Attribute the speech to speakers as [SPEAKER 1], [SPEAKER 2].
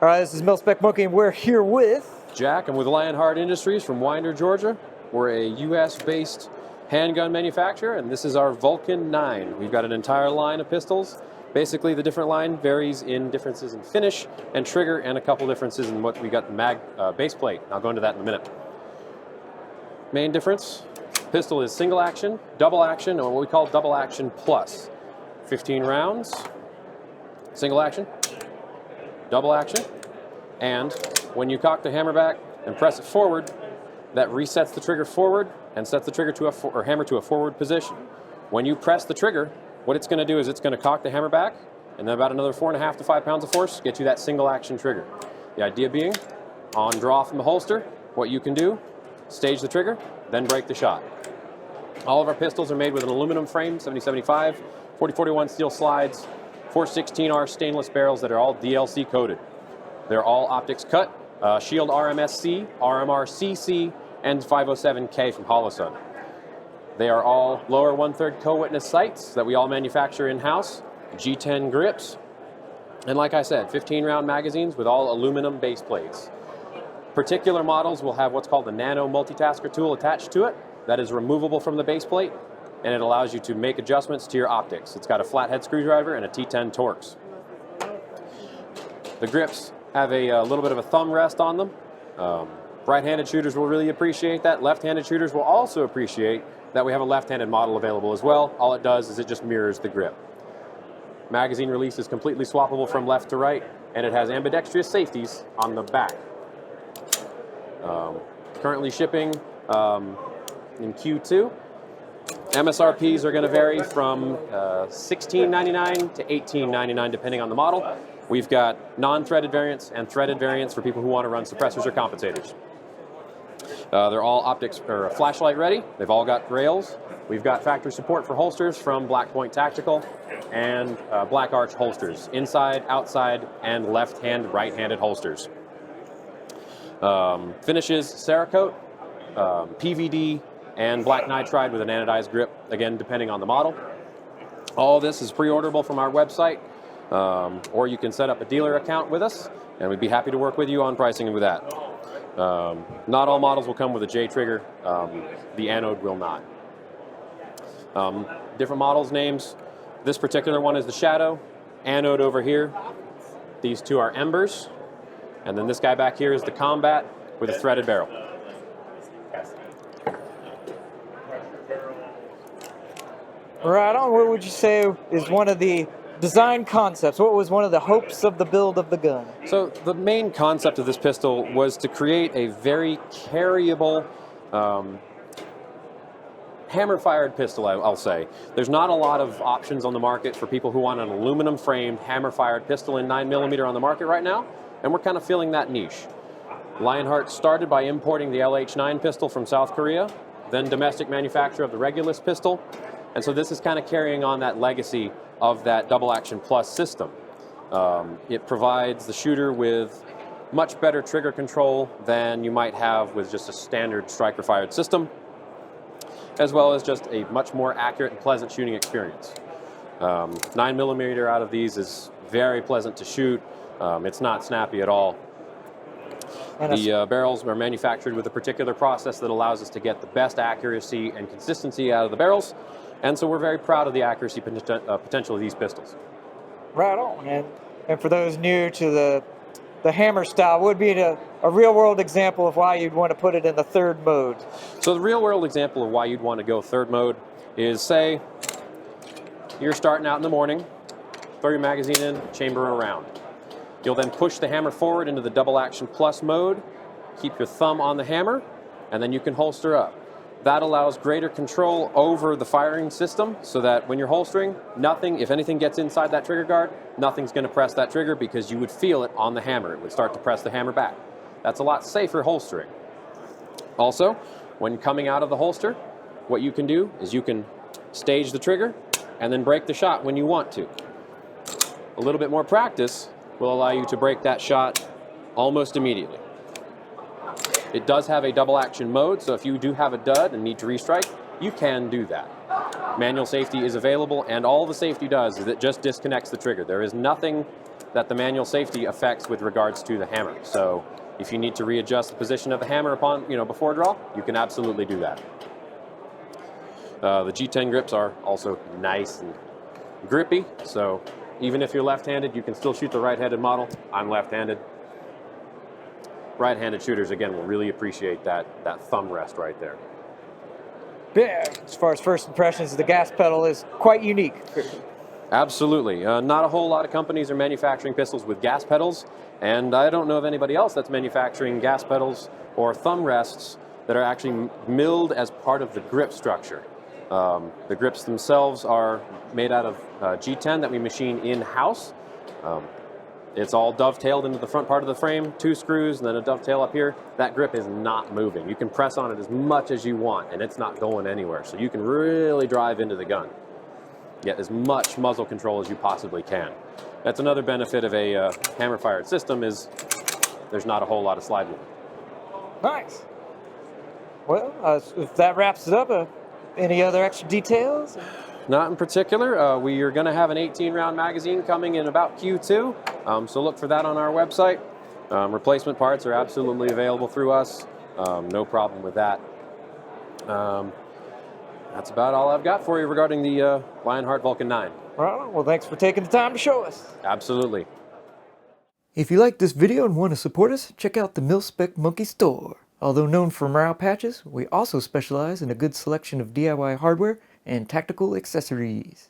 [SPEAKER 1] All right, this is MIL-SPEC Monkey, and we're here with
[SPEAKER 2] Jack. I'm with Lionheart Industries from Winder, Georgia. We're a U.S.-based handgun manufacturer, and this is our Vulcan 9. We've got an entire line of pistols. Basically, the different line varies in differences in finish and trigger, and a couple differences in what we got the base plate. I'll go into that in a minute. Main difference: pistol is single action, double action, or what we call double action plus. 15 rounds, single action, double action, and when you cock the hammer back and press it forward, that resets the trigger forward and sets the trigger to a hammer to a forward position. When you press the trigger, what it's going to do is it's going to cock the hammer back, and then about another 4.5 to 5 pounds of force get you that single action trigger. The idea being, on draw from the holster, what you can do, stage the trigger, then break the shot. All of our pistols are made with an aluminum frame, 70-75, 40-41 steel slides, 416R stainless barrels that are all DLC coated. They're all optics cut, Shield RMSC, RMR-CC, and 507K from Holosun. They are all lower 1/3 co-witness sights that we all manufacture in-house, G10 grips, and like I said, 15-round magazines with all aluminum base plates. Particular models will have what's called the Nano multitasker tool attached to it that is removable from the base plate, and it allows you to make adjustments to your optics. It's got a flathead screwdriver and a T10 Torx. The grips have a little bit of a thumb rest on them. Right-handed shooters will really appreciate that. Left-handed shooters will also appreciate that we have a left-handed model available as well. All it does is it just mirrors the grip. Magazine release is completely swappable from left to right, and it has ambidextrous safeties on the back. Currently shipping in Q2. MSRPs are going to vary from $16.99 to $18.99 depending on the model. We've got non-threaded variants and threaded variants for people who want to run suppressors or compensators. They're all optics or flashlight ready. They've all got rails. We've got factory support for holsters from Black Point Tactical and Black Arch holsters, inside, outside, and left-hand, right-handed holsters. Finishes Cerakote, PVD, and black nitride with an anodized grip, again, depending on the model. All this is pre-orderable from our website, or you can set up a dealer account with us, and we'd be happy to work with you on pricing with that. Not all models will come with a J trigger. The anode will not. Different models names. This particular one is the Shadow. Anode over here. These two are Embers. And then this guy back here is the Combat with a threaded barrel.
[SPEAKER 1] right on. What would you say is one of the design concepts? What was one of the hopes of the build of the gun?
[SPEAKER 2] So the main concept of this pistol was to create a very carryable hammer-fired pistol, I'll say. There's not a lot of options on the market for people who want an aluminum-framed hammer-fired pistol in 9mm on the market right now, and we're kind of filling that niche. Lionheart started by importing the LH9 pistol from South Korea, then domestic manufacture of the Regulus pistol, and so this is kind of carrying on that legacy of that double action plus system. It provides the shooter with much better trigger control than you might have with just a standard striker-fired system, as well as just a much more accurate and pleasant shooting experience. 9mm out of these is very pleasant to shoot. It's not snappy at all. The barrels are manufactured with a particular process that allows us to get the best accuracy and consistency out of the barrels, and so we're very proud of the accuracy potential of these pistols.
[SPEAKER 1] Right on. And for those new to the hammer style, would be a real-world example of why you'd want to put it in the third mode.
[SPEAKER 2] So the real-world example of why you'd want to go third mode is, say, you're starting out in the morning, throw your magazine in, chamber around. You'll then push the hammer forward into the double action plus mode, keep your thumb on the hammer, and then you can holster up. That allows greater control over the firing system so that when you're holstering, if anything gets inside that trigger guard, nothing's going to press that trigger because you would feel it on the hammer. It would start to press the hammer back. That's a lot safer holstering. Also, when coming out of the holster, what you can do is you can stage the trigger and then break the shot when you want to. A little bit more practice will allow you to break that shot almost immediately. It does have a double action mode, so if you do have a dud and need to restrike, you can do that. Manual safety is available, and all the safety does is it just disconnects the trigger. There is nothing that the manual safety affects with regards to the hammer. So if you need to readjust the position of the hammer upon, before draw, you can absolutely do that. The G10 grips are also nice and grippy, so even if you're left-handed, you can still shoot the right-handed model. I'm left-handed. Right-handed shooters, again, will really appreciate that thumb rest right there.
[SPEAKER 1] Yeah, as far as first impressions, the gas pedal is quite unique.
[SPEAKER 2] Absolutely. Not a whole lot of companies are manufacturing pistols with gas pedals, and I don't know of anybody else that's manufacturing gas pedals or thumb rests that are actually milled as part of the grip structure. The grips themselves are made out of G10 that we machine in-house. It's all dovetailed into the front part of the frame, 2 screws, and then a dovetail up here. That grip is not moving. You can press on it as much as you want, and it's not going anywhere. So you can really drive into the gun. Get as much muzzle control as you possibly can. That's another benefit of a hammer-fired system is there's not a whole lot of slide movement.
[SPEAKER 1] Nice. Well, if that wraps it up, any other extra details?
[SPEAKER 2] Not in particular. We are going to have an 18-round magazine coming in about Q2, so look for that on our website. Replacement parts are absolutely available through us. No problem with that. That's about all I've got for you regarding the Lionheart Vulcan 9.
[SPEAKER 1] Well, thanks for taking the time to show us.
[SPEAKER 2] Absolutely.
[SPEAKER 1] If you like this video and want to support us, check out the MIL-SPEC Monkey Store. Although known for morale patches, we also specialize in a good selection of DIY hardware and tactical accessories.